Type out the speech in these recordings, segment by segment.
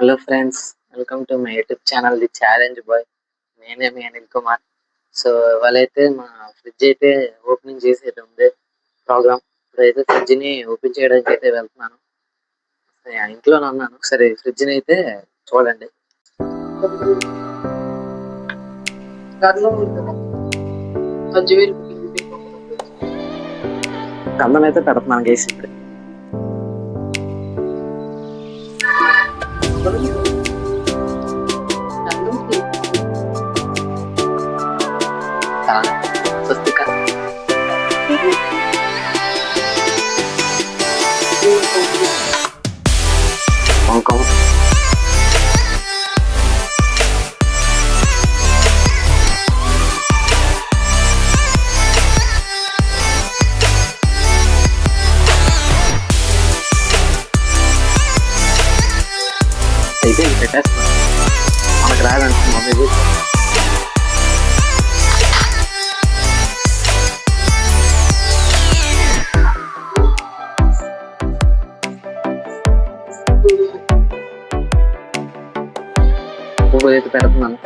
Hello friends, welcome to my YouTube channel the challenge boy. నేనే మీ Anil Kumar. So ఇవాళైతే మా ఫ్రిడ్జ్ అయితే ఓపెనింగ్ చేసేది ఉంది ప్రోగ్రామ్. ఇప్పుడైతే ఫ్రిడ్జ్ని ఓపెన్ చేయడానికి అయితే వెళ్తున్నాను. ఇంట్లోనే ఉన్నాను. సరే ఫ్రిడ్జ్ని అయితే చూడండి. గంధం అయితే పెడుతున్నాను గేసి ఇప్పుడు. స్వస్తిక కుంకుమ అయితే పెట్టేస్తున్నాను. మనకు రాదంటే మమ్మీ పువ్వు అయితే పెడుతున్నాను.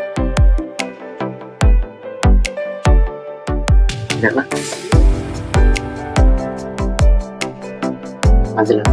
ఎట్లా మధ్యలో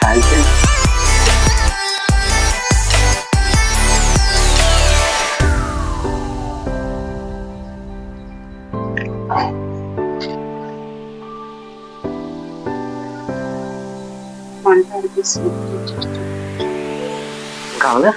కాల్చి కావాలా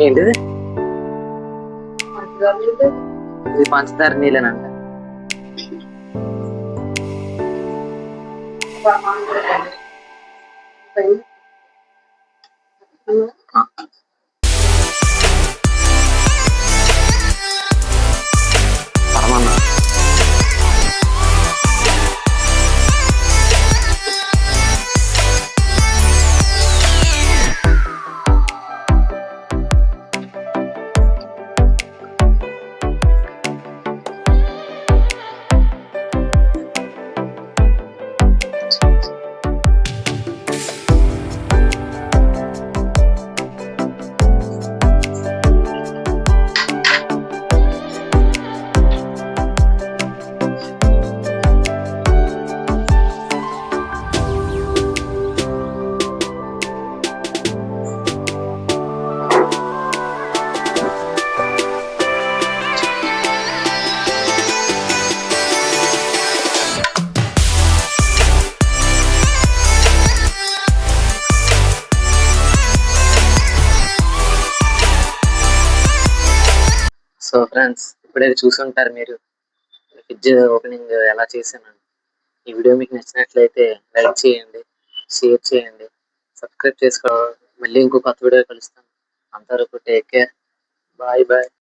ఏంటిది? ఇది పంచదార నీళ్ళనంట. ఆ, పరమన్నా. సో ఫ్రెండ్స్, ఇప్పుడైతే చూసుంటారు మీరు ఫ్రిడ్జ్ ఓపెనింగ్ ఎలా చేశాను. ఈ వీడియో మీకు నచ్చినట్లయితే లైక్ చేయండి, షేర్ చేయండి, సబ్స్క్రైబ్ చేసుకో. మళ్ళీ ఇంకో కొత్త వీడియో కలుస్తాను. అంతవరకు టేక్ కేర్. Bye bye.